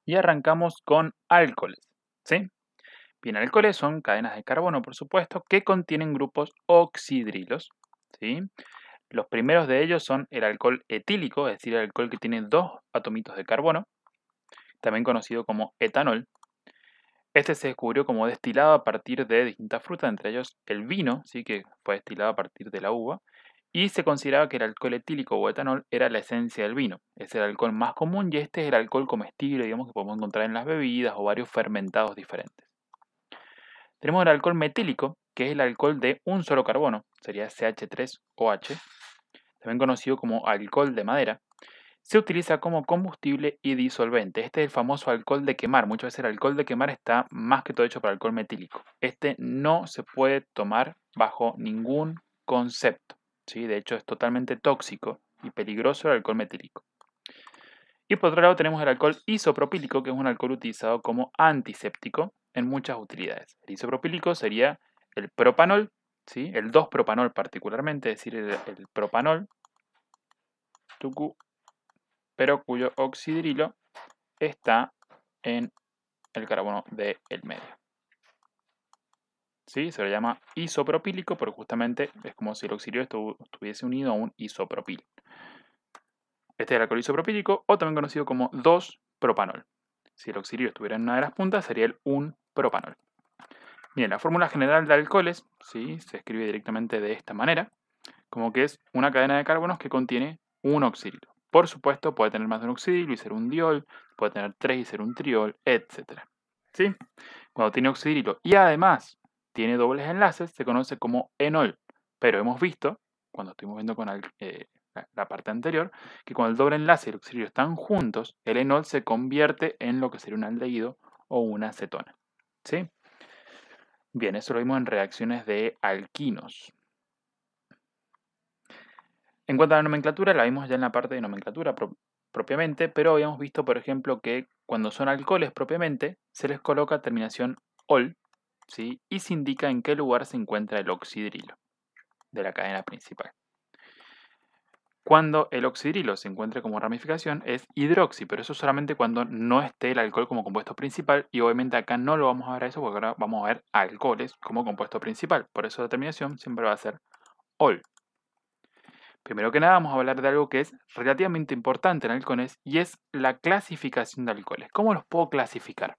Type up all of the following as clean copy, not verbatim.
y arrancamos con alcoholes, ¿sí? Bien, alcoholes son cadenas de carbono, por supuesto, que contienen grupos oxidrilos, ¿sí? Los primeros de ellos son el alcohol etílico, es decir, el alcohol que tiene dos atomitos de carbono, también conocido como etanol. Este se descubrió como destilado a partir de distintas frutas, entre ellos el vino, ¿sí? Que fue destilado a partir de la uva, y se consideraba que el alcohol etílico o etanol era la esencia del vino. Es el alcohol más común y este es el alcohol comestible, digamos, que podemos encontrar en las bebidas o varios fermentados diferentes. Tenemos el alcohol metílico, que es el alcohol de un solo carbono, sería CH3OH, también conocido como alcohol de madera. Se utiliza como combustible y disolvente. Este es el famoso alcohol de quemar. Muchas veces el alcohol de quemar está más que todo hecho para alcohol metílico. Este no se puede tomar bajo ningún concepto, ¿sí? De hecho, es totalmente tóxico y peligroso el alcohol metílico. Y por otro lado tenemos el alcohol isopropílico, que es un alcohol utilizado como antiséptico en muchas utilidades. El isopropílico sería el propanol, ¿sí? El 2-propanol particularmente, es decir, el propanol, pero cuyo oxidrilo está en el carbono del medio. ¿Sí? Se lo llama isopropílico porque justamente es como si el oxidrilo estuviese unido a un isopropil. Este es el alcohol isopropílico o también conocido como 2-propanol. Si el oxidrilo estuviera en una de las puntas sería el 1-propanol. Bien, la fórmula general de alcoholes, ¿sí? Se escribe directamente de esta manera, como que es una cadena de carbonos que contiene un oxidrilo. Por supuesto, puede tener más de un oxidrilo y ser un diol, puede tener 3 y ser un triol, etc. ¿Sí? Cuando tiene oxidrilo y además tiene dobles enlaces, se conoce como enol. Pero hemos visto, cuando estuvimos viendo con la parte anterior, que cuando el doble enlace y el oxidrilo están juntos, el enol se convierte en lo que sería un aldehído o una acetona. ¿Sí? Bien, eso lo vimos en reacciones de alquinos. En cuanto a la nomenclatura, la vimos ya en la parte de nomenclatura propiamente, pero habíamos visto, por ejemplo, que cuando son alcoholes propiamente, se les coloca terminación ol, ¿sí? Y se indica en qué lugar se encuentra el oxidrilo de la cadena principal. Cuando el oxidrilo se encuentra como ramificación es hidroxi, pero eso solamente cuando no esté el alcohol como compuesto principal y obviamente acá no lo vamos a ver a eso porque ahora vamos a ver alcoholes como compuesto principal. Por eso la terminación siempre va a ser ol. Primero que nada vamos a hablar de algo que es relativamente importante en alcoholes y es la clasificación de alcoholes. ¿Cómo los puedo clasificar?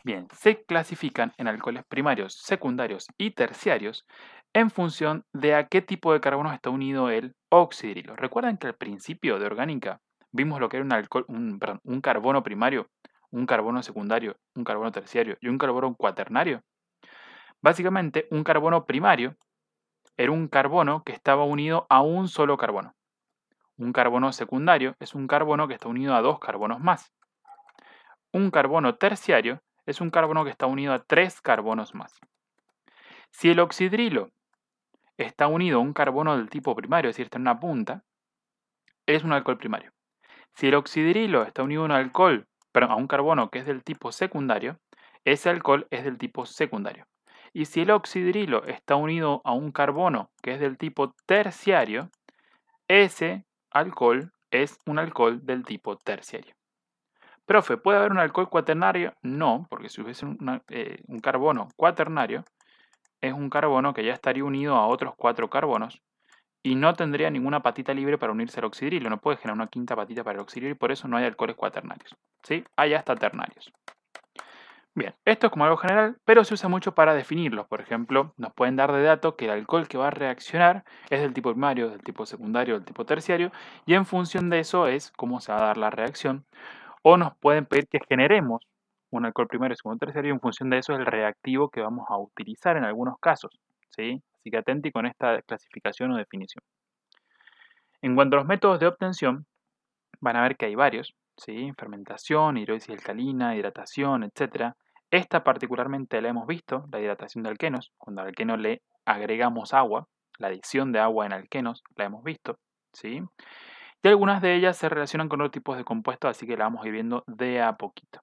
Bien, se clasifican en alcoholes primarios, secundarios y terciarios en función de a qué tipo de carbono está unido el oxidrilo. ¿Recuerdan que al principio de orgánica vimos lo que era un carbono primario, un carbono secundario, un carbono terciario y un carbono cuaternario? Básicamente, un carbono primario era un carbono que estaba unido a un solo carbono. Un carbono secundario es un carbono que está unido a dos carbonos más. Un carbono terciario es un carbono que está unido a tres carbonos más. Si el oxidrilo está unido a un carbono del tipo primario, es decir, está en una punta, es un alcohol primario. Si el oxidrilo está unido a un carbono que es del tipo secundario, ese alcohol es del tipo secundario. Y si el oxidrilo está unido a un carbono que es del tipo terciario, ese alcohol es un alcohol del tipo terciario. Profe, ¿puede haber un alcohol cuaternario? No, porque si hubiese un carbono cuaternario, es un carbono que ya estaría unido a otros 4 carbonos y no tendría ninguna patita libre para unirse al oxidrilo. No puede generar una quinta patita para el oxidrilo y por eso no hay alcoholes cuaternarios. ¿Sí? Hay hasta ternarios. Bien, esto es como algo general, pero se usa mucho para definirlos. Por ejemplo, nos pueden dar de dato que el alcohol que va a reaccionar es del tipo primario, del tipo secundario, del tipo terciario, y en función de eso es cómo se va a dar la reacción. O nos pueden pedir que generemos un alcohol primario, segundo, terciario, y en función de eso es el reactivo que vamos a utilizar en algunos casos, ¿sí? Así que atenti con esta clasificación o definición. En cuanto a los métodos de obtención, van a ver que hay varios, ¿sí? Fermentación, hidrólisis alcalina, hidratación, etc. Esta particularmente la hemos visto, la hidratación de alquenos, cuando al alqueno le agregamos agua, la adición de agua en alquenos, la hemos visto, ¿sí? Y algunas de ellas se relacionan con otros tipos de compuestos, así que la vamos a ir viendo de a poquito.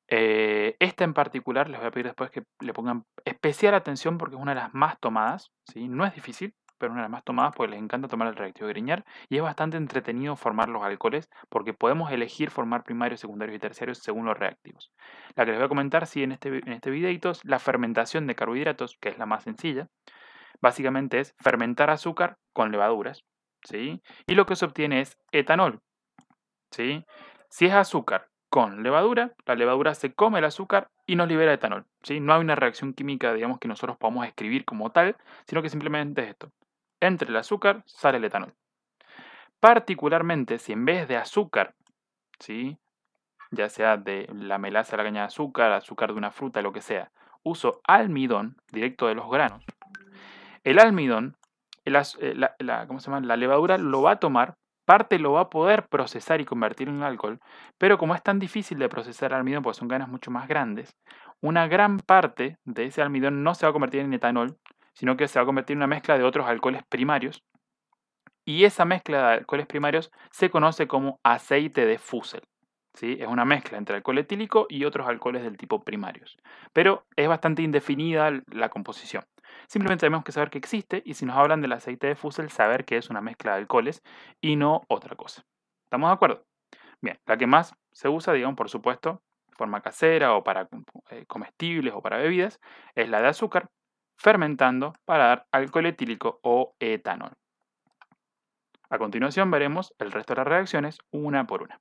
Esta en particular les voy a pedir después que le pongan especial atención porque es una de las más tomadas, ¿sí? No es difícil, pero una de las más tomadas porque les encanta tomar el reactivo de Grignard y es bastante entretenido formar los alcoholes porque podemos elegir formar primarios, secundarios y terciarios según los reactivos. La que les voy a comentar, sí, en este videito es la fermentación de carbohidratos, que es la más sencilla. Básicamente es fermentar azúcar con levaduras, ¿sí? Y lo que se obtiene es etanol, ¿sí? Si es azúcar con levadura, la levadura se come el azúcar y nos libera etanol, ¿sí? No hay una reacción química, digamos, que nosotros podamos escribir como tal, sino que simplemente es esto. Entre el azúcar sale el etanol. Particularmente si en vez de azúcar, ¿sí? Ya sea de la melaza de la caña de azúcar, azúcar de una fruta, lo que sea, uso almidón directo de los granos. El almidón, ¿cómo se llama? La levadura lo va a tomar, parte lo va a poder procesar y convertir en alcohol, pero como es tan difícil de procesar el almidón, porque son granos mucho más grandes, una gran parte de ese almidón no se va a convertir en etanol, sino que se va a convertir en una mezcla de otros alcoholes primarios, y esa mezcla de alcoholes primarios se conoce como aceite de Fusel, ¿sí? Es una mezcla entre alcohol etílico y otros alcoholes del tipo primarios. Pero es bastante indefinida la composición. Simplemente tenemos que saber que existe y si nos hablan del aceite de Fusel, saber que es una mezcla de alcoholes y no otra cosa. ¿Estamos de acuerdo? Bien, la que más se usa, digamos, por supuesto, de forma casera o para comestibles o para bebidas, es la de azúcar, fermentando para dar alcohol etílico o etanol. A continuación veremos el resto de las reacciones una por una.